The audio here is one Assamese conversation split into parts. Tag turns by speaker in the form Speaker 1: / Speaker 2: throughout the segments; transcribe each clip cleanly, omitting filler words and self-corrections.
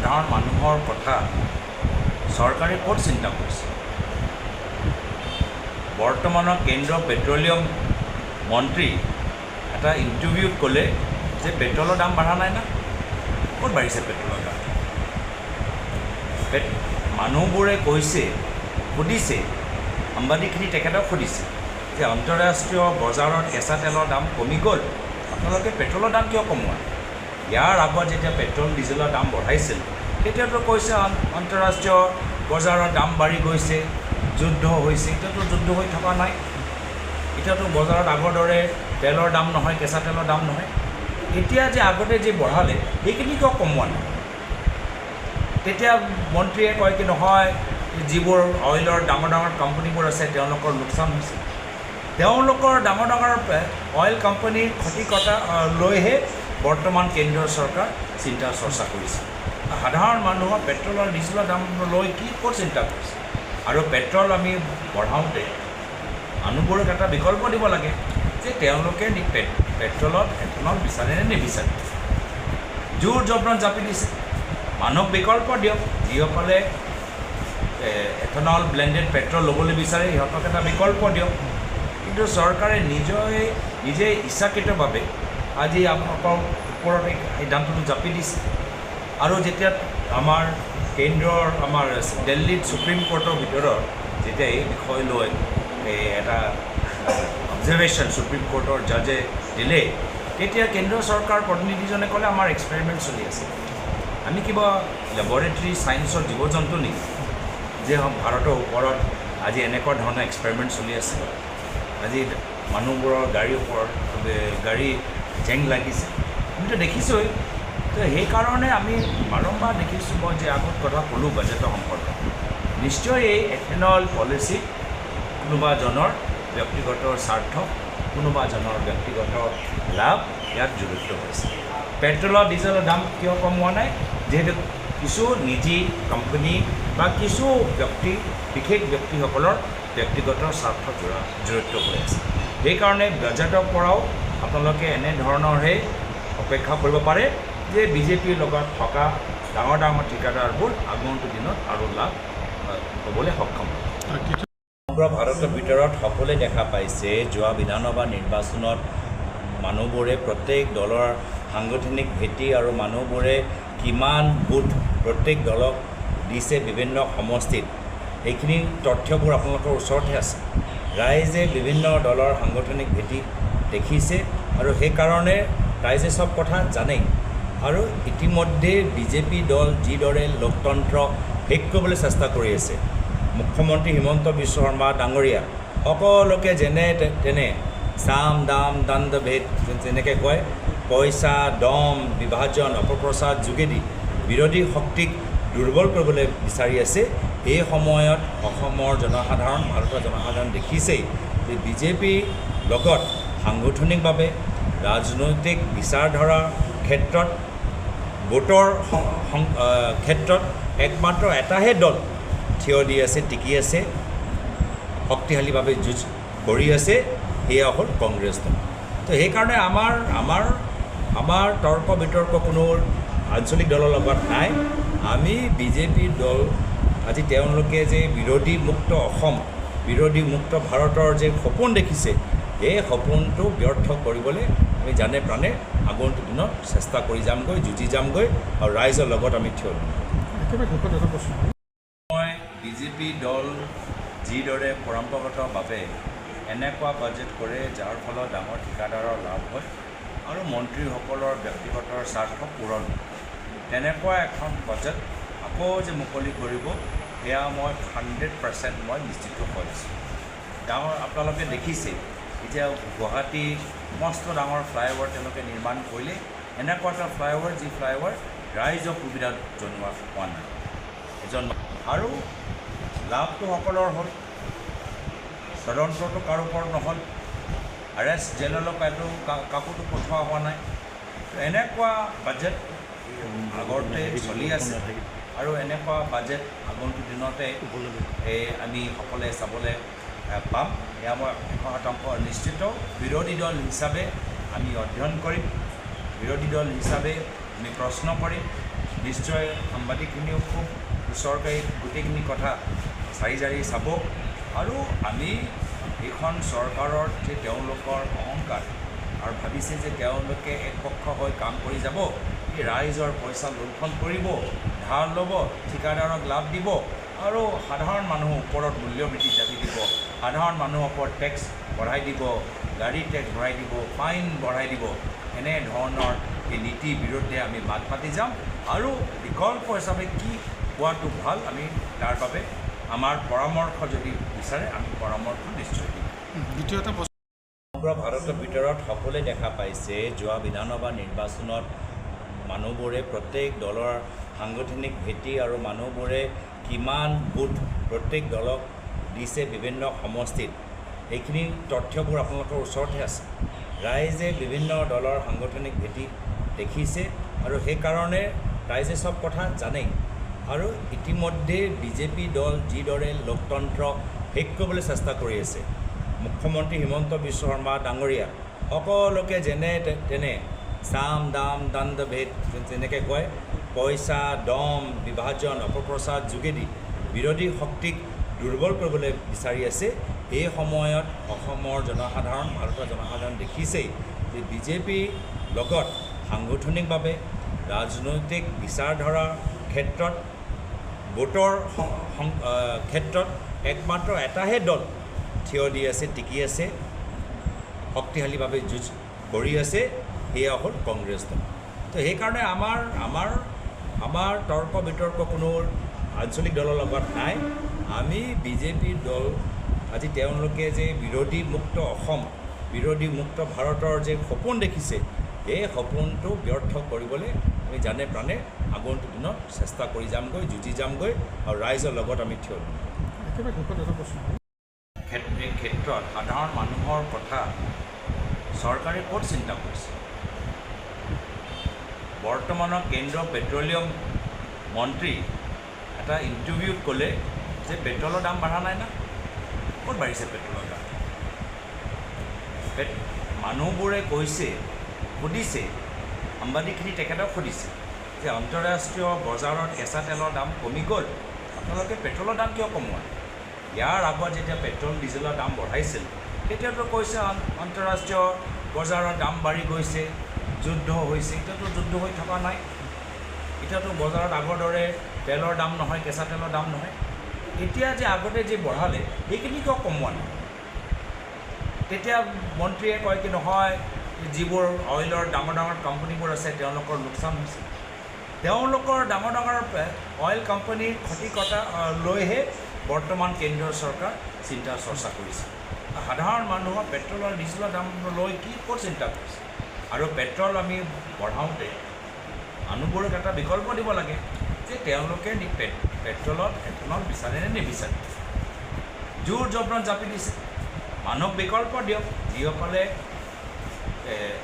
Speaker 1: সাধাৰণ মানুহৰ কথা চৰকাৰে ক'ত চিন্তা কৰিছে? বৰ্তমানৰ কেন্দ্ৰীয় পেট্ৰলিয়াম মন্ত্ৰী এটা ইণ্টাৰভিউত ক'লে যে পেট্ৰলৰ দাম বাঢ়া নাই না। ক'ত বাঢ়িছে পেট্ৰলৰ দাম? মানুহবোৰে কৈছে, সুধিছে, সাংবাদিকখিনি তেখেতক সুধিছে যে আন্তঃৰাষ্ট্ৰীয় বজাৰত কেঁচা তেলৰ দাম কমি গ'ল, আপোনালোকে পেট্ৰলৰ দাম কিয় কমোৱা? ইয়াৰ আগত যেতিয়া পেট্ৰল ডিজেলৰ দাম বঢ়াইছিল তেতিয়াতো কৈছে আন্তঃৰাষ্ট্ৰীয় বজাৰৰ দাম বাঢ়ি গৈছে, যুদ্ধ হৈছে। এতিয়াতো যুদ্ধ হৈ থকা নাই, এতিয়াতো বজাৰত আগৰ দৰে তেলৰ দাম নহয়, কেঁচা তেলৰ দাম নহয়। এতিয়া যে আগতে যে বঢ়ালে সেইখিনি কিয় কমোৱা নাই? তেতিয়া মন্ত্ৰীয়ে কয় কি নহয়, যিবোৰ অইলৰ ডাঙৰ ডাঙৰ কোম্পানীবোৰ আছে তেওঁলোকৰ লোকচান হৈছে। তেওঁলোকৰ ডাঙৰ ডাঙৰ অইল কোম্পানীৰ ক্ষতিকতা লৈহে বৰ্তমান কেন্দ্ৰীয় চৰকাৰ চিন্তা চৰ্চা কৰিছে। সাধাৰণ মানুহৰ পেট্ৰল আৰু ডিজেলৰ দাম লৈ কি ক'ত চিন্তা কৰিছে? আৰু পেট্ৰল আমি বঢ়াওঁতে মানুহবোৰক এটা বিকল্প দিব লাগে যে তেওঁলোকে পেট্ৰলত এথেনল বিচাৰে নে নিবিচাৰে। জোৰ জবৰত জাপি দিছে, মানুহক বিকল্প দিয়ক। যিসকলে এথেনল ব্লেণ্ডেড পেট্ৰল ল'বলৈ বিচাৰে সিহঁতক এটা বিকল্প দিয়ক। কিন্তু চৰকাৰে নিজে ইচ্ছাকৃতভাৱে আজি আপোনালোকৰ ওপৰত এই সিদ্ধান্তটো জাপি দিছে। আৰু যেতিয়া আমাৰ দিল্লীত ছুপ্ৰিম কোৰ্টৰ ভিতৰত যেতিয়া এই বিষয় লৈ এটা অবজাৰভেশ্যন ছুপ্ৰিম কোৰ্টৰ জাজে দিলে, তেতিয়া কেন্দ্ৰীয় চৰকাৰ প্ৰতিনিধিজনে ক'লে আমাৰ এক্সপেৰিমেণ্ট চলি আছে, আমি কিবা লেবৰেটৰী ছায়েন্সৰ জীৱ জন্তু নেকি যে ভাৰতৰ ওপৰত আজি এনেকুৱা ধৰণৰ এক্সপেৰিমেণ্ট চলি আছে। আজি মানুহবোৰৰ গাড়ীৰ ওপৰত গাড়ী জেং লাগিছে, আমিতো দেখিছোঁৱেই। তো সেইকাৰণে আমি বাৰম্বাৰ দেখিছোঁ, মই যে আগত কথা ক'লোঁ বাজেটৰ সম্পৰ্কত, নিশ্চয় এই এথেনল পলিচিত কোনোবাজনৰ ব্যক্তিগত স্বাৰ্থ, কোনোবাজনৰ ব্যক্তিগত লাভ ইয়াত জড়িত হৈছে। পেট্ৰলৰ ডিজেলৰ দাম কিয় কমোৱা নাই? যিহেতু কিছু নিজি কোম্পানী বা কিছু বিশেষ ব্যক্তিসকলৰ ব্যক্তিগত স্বাৰ্থ জড়িত হৈ আছে। সেইকাৰণে বাজেটৰ পৰাও আপোনালোকে এনেধৰণৰহে অপেক্ষা কৰিব পাৰে যে বিজেপিৰ লগত থকা ডাঙৰ ডাঙৰ ঠিকাদাৰবোৰ আগন্তুক দিনত আৰু লাভ হ'বলৈ সক্ষম হ'ব। সমগ্ৰ ভাৰতৰ ভিতৰত সকলোৱে দেখা পাইছে যোৱা বিধানসভা নিৰ্বাচনত মানুহবোৰে প্ৰত্যেক দলৰ সাংগঠনিক ভেটি আৰু মানুহবোৰে কিমান ভোট প্ৰত্যেক দলক দিছে বিভিন্ন সমষ্টিত, এইখিনি তথ্যবোৰ আপোনালোকৰ ওচৰতে আছে। ৰাইজে বিভিন্ন দলৰ সাংগঠনিক ভেটি দেখিছে আৰু সেইকাৰণে ৰাইজে চব কথা জানেই। আৰু ইতিমধ্যে বিজেপি দল যিদৰে লোকতন্ত্ৰ শেষ কৰিবলৈ চেষ্টা কৰি আছে, মুখ্যমন্ত্ৰী হিমন্ত বিশ্ব শৰ্মা ডাঙৰীয়া সকলোকে যেনে তেনে চাম দাম দণ্ড ভেদ যেনেকৈ কয়, পইচা দম বিভাজন অপপ্ৰচাৰ যোগেদি বিৰোধী শক্তিক দুৰ্বল কৰিবলৈ বিচাৰি আছে। এই সময়ত অসমৰ জনসাধাৰণ, ভাৰতৰ জনসাধাৰণ দেখিছেই যে বিজেপিৰ লগত সাংগঠনিকভাৱে ৰাজনৈতিক বিচাৰধাৰাৰ ক্ষেত্ৰত, ভোটৰ ক্ষেত্ৰত একমাত্ৰ এটাহে দল থিয় দি আছে, টিকি আছে, শক্তিশালীভাৱে যুঁজ কৰি আছে, সেয়া হ'ল কংগ্ৰেছ দল। তো সেইকাৰণে আমাৰ তৰ্ক বিতৰ্ক কোনো আঞ্চলিক দলৰ লগত নাই। আমি বিজেপিৰ দল, আজি তেওঁলোকে যে বিৰোধী মুক্ত অসম, বিৰোধী মুক্ত ভাৰতৰ যে সপোন দেখিছে, এই সপোনটো ব্যৰ্থ কৰিবলৈ আমি জানে প্ৰাণে আগন্তুক দিনত চেষ্টা কৰি যামগৈ, যুঁজি যামগৈ আৰু ৰাইজৰ লগত আমি থিয় দিম। মই বিজেপি দল যিদৰে পৰম্পৰাগতভাৱে এনেকুৱা বাজেট কৰে যাৰ ফলত ডাঙৰ ঠিকাদাৰৰ লাভ হয় আৰু মন্ত্ৰীসকলৰ ব্যক্তিগত স্বাৰ্থ পূৰণ হয়, তেনেকুৱা এখন বাজেট আকৌ যে মুকলি কৰিব, সেয়া মই 100% মই নিশ্চিত হৈ আছোঁ। আপোনালোকে দেখিছে এতিয়া গুৱাহাটী মস্ত ডাঙৰ ফ্লাইঅভাৰ তেওঁলোকে নিৰ্মাণ কৰিলে, এনেকুৱা এটা ফ্লাইঅভাৰ যি ফ্লাইঅভাৰ ৰাইজক সুবিধা জনোৱা হোৱা নাই আৰু লাভটো সকলৰ হ'ল, তদন্তটো কাৰো ওপৰত নহ'ল, আৰেষ্ট জেললৈ কাকোতো পঠোৱা হোৱা নাই। এনেকুৱা বাজেট আগতে চলি আছে আৰু এনেকুৱা বাজেট আগন্তুক দিনতে আমি সকলোৱে চাবলৈ পাম, এয়া মই 100% নিশ্চিত। বিৰোধী দল হিচাপে আমি অধ্যয়ন কৰিম, বিৰোধী দল হিচাপে আমি প্ৰশ্ন কৰিম, নিশ্চয় সাংবাদিকখিনিও খুব ওচৰকাৰী গোটেইখিনি কথা চাৰি জাৰি চাব আৰু আমি এইখন চৰকাৰৰ যে তেওঁলোকৰ অহংকাৰ আৰু ভাবিছে যে তেওঁলোকে একপক্ষ হৈ কাম কৰি যাব, এই ৰাইজৰ পইচা লুণ্ঠন কৰিব, ধাৰ ল'ব, ঠিকাদাৰক লাভ দিব আৰু সাধাৰণ মানুহৰ ওপৰত মূল্যবৃদ্ধি জাপি দিব, সাধাৰণ মানুহৰ ওপৰত টেক্স বঢ়াই দিব, গাড়ী টেক্স বঢ়াই দিব, ফাইন বঢ়াই দিব, এনেধৰণৰ এই নীতিৰ বিৰুদ্ধে আমি মাত মাতি যাম আৰু বিকল্প হিচাপে কি হোৱাটো ভাল আমি তাৰ বাবে আমাৰ পৰামৰ্শ যদি বিচাৰে আমি পৰামৰ্শ নিশ্চয় দিম।
Speaker 2: দ্বিতীয়তে
Speaker 1: সমগ্ৰ ভাৰতৰ ভিতৰত সকলোৱে দেখা পাইছে যোৱা বিধানসভা নিৰ্বাচনত মানুহবোৰে প্ৰত্যেক দলৰ সাংগঠনিক ভেটি আৰু মানুহবোৰে কিমান ভোট প্ৰত্যেক দলক দিছে বিভিন্ন সমষ্টিত, এইখিনি তথ্যবোৰ আপোনালোকৰ ওচৰতে আছে। ৰাইজে বিভিন্ন দলৰ সাংগঠনিক ভেটি দেখিছে আৰু সেইকাৰণে ৰাইজে চব কথা জানেই আৰু ইতিমধ্যে বিজেপি দল যিদৰে লোকতন্ত্ৰ শেষ কৰিবলৈ চেষ্টা কৰি আছে, মুখ্যমন্ত্ৰী হিমন্ত বিশ্ব শৰ্মা ডাঙৰীয়া সকলোকে যেনে তেনে চাম দাম দণ্ড ভেদ যেনেকৈ কয় পইচা দম বিভাজন অপপ্ৰচাৰ যোগেদি বিৰোধী শক্তিক দুৰ্বল কৰিবলৈ বিচাৰি আছে। এই সময়ত অসমৰ জনসাধাৰণ ভাৰতৰ জনসাধাৰণ দেখিছেই যে বিজেপিৰ লগত সাংগঠনিকভাৱে ৰাজনৈতিক বিচাৰধাৰাৰ ক্ষেত্ৰত ভোটৰ ক্ষেত্ৰত একমাত্ৰ এটাহে দল থিয় দি আছে, টিকি আছে, শক্তিশালীভাৱে যুঁজ কৰি আছে, সেয়া হ'ল কংগ্ৰেছ দল। তো সেইকাৰণে আমাৰ তৰ্ক বিতৰ্ক কোনো আঞ্চলিক দলৰ লগত নাই। আমি বিজেপিৰ দল আজি তেওঁলোকে যে বিৰোধী মুক্ত অসম, বিৰোধী মুক্ত ভাৰতৰ যে সপোন দেখিছে, এই সপোনটো ব্যৰ্থ কৰিবলৈ আমি জানে প্ৰাণে আগন্তুক দিনত চেষ্টা কৰি যামগৈ, যুঁজি যামগৈ আৰু ৰাইজৰ লগত আমি থিয় দিম। এই ক্ষেত্ৰত সাধাৰণ মানুহৰ কথা চৰকাৰে ক'ত চিন্তা কৰিছে? বৰ্তমানৰ কেন্দ্ৰীয় পেট্ৰলিয়াম মন্ত্ৰী এটা ইণ্টাৰভিউত ক'লে যে পেট্ৰলৰ দাম বাঢ়া নাই না। ক'ত বাঢ়িছে পেট্ৰলৰ দাম? মানুহবোৰে কৈছে, সুধিছে, সাংবাদিকখিনি তেখেতক সুধিছে যে আন্তঃৰাষ্ট্ৰীয় বজাৰত কেঁচা তেলৰ দাম কমি গ'ল, আপোনালোকে পেট্ৰলৰ দাম কিয় কমোৱা? ইয়াৰ আগত যেতিয়া পেট্ৰল ডিজেলৰ দাম বঢ়াইছিল তেতিয়াতো কৈছে আন্তঃৰাষ্ট্ৰীয় বজাৰৰ দাম বাঢ়ি গৈছে, যুদ্ধ হৈছে। এতিয়াতো যুদ্ধ হৈ থকা নাই, এতিয়াতো বজাৰত আগৰ দৰে তেলৰ দাম নহয়, কেঁচা তেলৰ দাম নহয়। এতিয়া যে আগতে যে বঢ়ালে সেইখিনি কিয় কমোৱা নাই? তেতিয়া মন্ত্ৰীয়ে কয় কি নহয়, যিবোৰ অইলৰ ডাঙৰ ডাঙৰ কোম্পানীবোৰ আছে তেওঁলোকৰ লোকচান হৈছে, তেওঁলোকৰ ডাঙৰ ডাঙৰ অইল কোম্পানীৰ ক্ষতিকতা লৈহে বৰ্তমান কেন্দ্ৰীয় চৰকাৰ চিন্তা চৰ্চা কৰিছে। সাধাৰণ মানুহৰ পেট্ৰলৰ ডিজেলৰ দাম লৈ ক'ত চিন্তা কৰিছে? আৰু পেট্ৰল আমি বঢ়াওঁতে মানুহবোৰক এটা বিকল্প দিব লাগে যে তেওঁলোকে পেট্ৰলত এথেনল বিচাৰে নে নিবিচাৰে। জোৰ জবৰন জাপি দিছে, মানুহক বিকল্প দিয়ক, যিসকলে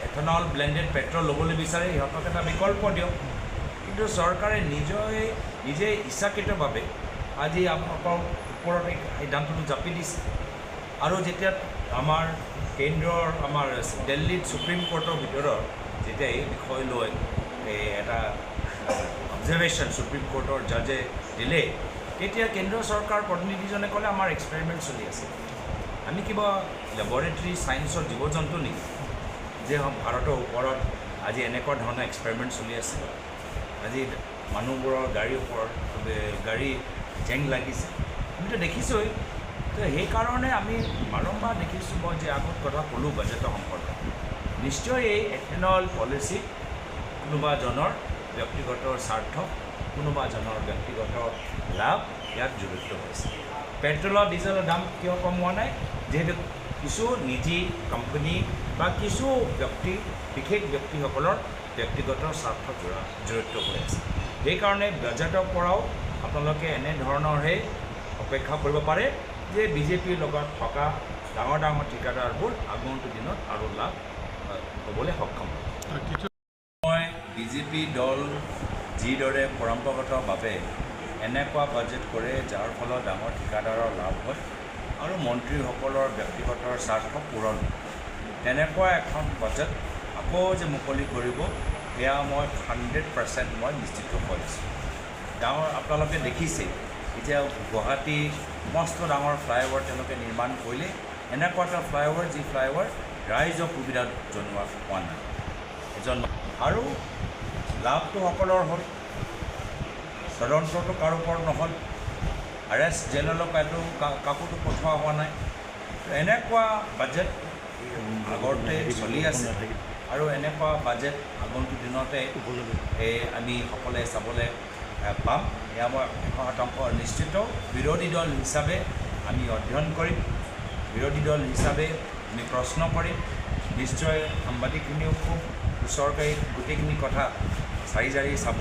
Speaker 1: এথেনল ব্লেণ্ডেড পেট্ৰল ল'বলৈ বিচাৰে সিহঁতক এটা বিকল্প দিয়ক। কিন্তু চৰকাৰে নিজে ইচ্ছাকৃতভাৱে আজি আপোনালোকৰ ওপৰত এই সিদ্ধান্তটো জাপি দিছে। আৰু যেতিয়া আমাৰ কেন্দ্ৰৰ দিল্লীত ছুপ্ৰিম কোৰ্টৰ ভিতৰত যেতিয়া এই বিষয় লৈ এটা অবজাৰভেশ্যন ছুপ্ৰিম কোৰ্টৰ জাজে দিলে, তেতিয়া কেন্দ্ৰীয় চৰকাৰ প্ৰতিনিধিজনে ক'লে আমাৰ এক্সপেৰিমেণ্ট চলি আছে, আমি কিবা লেবৰেটৰী ছায়েন্সৰ জীৱ জন্তু নেকি যে ভাৰতৰ ওপৰত আজি এনেকুৱা ধৰণৰ এক্সপেৰিমেণ্ট চলি আছে। আজি মানুহবোৰৰ গাড়ীৰ ওপৰত গাড়ী জেং লাগিছে, আমিতো দেখিছোঁই। তো সেইকাৰণে আমি বাৰম্বাৰ দেখিছোঁ, মই যে আগত কথা ক'লোঁ বাজেটৰ সম্পৰ্কত, নিশ্চয় এই এথেনল পলিচি কোনোবাজনৰ ব্যক্তিগত স্বাৰ্থ, কোনোবাজনৰ ব্যক্তিগত লাভ ইয়াত জড়িত হৈছে। পেট্ৰলৰ ডিজেলৰ দাম কিয় কমোৱা নাই? যিহেতু কিছু নিজি কোম্পানী বা কিছু বিশেষ ব্যক্তিসকলৰ ব্যক্তিগত স্বাৰ্থ জড়িত হৈ আছে। সেইকাৰণে বাজেটৰ পৰাও আপোনালোকে এনেধৰণৰহে অপেক্ষা কৰিব পাৰে যে বিজেপিৰ লগত থকা ডাঙৰ ডাঙৰ ঠিকাদাৰবোৰ আগন্তুক দিনত আৰু লাভ হ'বলৈ সক্ষম হ'ব। মই বিজেপি দল যিদৰে পৰম্পৰাগতভাৱে এনেকুৱা বাজেট কৰে যাৰ ফলত ডাঙৰ ঠিকাদাৰৰ লাভ হয় আৰু মন্ত্ৰীসকলৰ ব্যক্তিগত স্বাৰ্থ পূৰণ, তেনেকুৱা এখন বাজেট আকৌ যে মুকলি কৰিব এয়া মই 100% মই নিশ্চিত কৰিছোঁ। ডাঙৰ আপোনালোকে দেখিছে এতিয়া গুৱাহাটী মস্ত ডাঙৰ ফ্লাইঅভাৰ তেওঁলোকে নিৰ্মাণ কৰিলে, এনেকুৱা এটা ফ্লাইঅভাৰ যি ফ্লাইঅভাৰ ৰাইজক সুবিধা জনোৱা হোৱা নাই এজন। আৰু লাভটো সকলৰ হ'ল, তদন্তটো কাৰো ওপৰত নহ'ল, আৰেষ্ট জেললৈ কাকোতো পঠোৱা হোৱা নাই। এনেকুৱা বাজেট আগতে চলি আছে আৰু এনেকুৱা বাজেট আগন্তুক দিনতে আমি সকলোৱে চাবলৈ পাম, এয়া মই 100% নিশ্চিত। বিৰোধী দল হিচাপে আমি অধ্যয়ন কৰিম, বিৰোধী দল হিচাপে আমি প্ৰশ্ন কৰিম, নিশ্চয় সাংবাদিকখিনিও খুব ওচৰকাৰী গোটেইখিনি কথা চাৰি জাৰি চাব।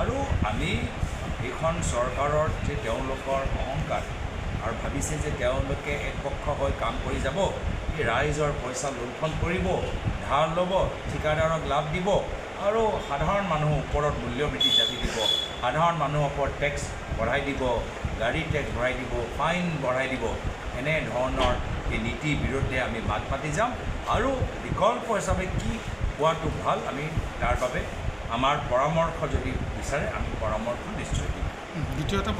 Speaker 1: আৰু আমি এইখন চৰকাৰৰ যে তেওঁলোকৰ অহংকাৰ আৰু ভাবিছে যে তেওঁলোকে একপক্ষ হৈ কাম কৰি যাব, এই ৰাইজৰ পইচা লুণ্ঠন কৰিব, ধাৰ ল'ব, ঠিকাদাৰক লাভ দিব আৰু সাধাৰণ মানুহৰ ওপৰত মূল্যবৃদ্ধি জাপি দিব, সাধাৰণ মানুহৰ ওপৰত টেক্স বঢ়াই দিব, গাড়ী টেক্স বঢ়াই দিব, ফাইন বঢ়াই দিব। এনেধৰণৰ এই নীতিৰ বিৰুদ্ধে আমি মাত মাতি যাম আৰু বিকল্প হিচাপে কি হোৱাটো ভাল, আমি তাৰ বাবে আমাৰ পৰামৰ্শ যদি বিচাৰে আমি পৰামৰ্শ নিশ্চয় দিম।
Speaker 2: দ্বিতীয়তে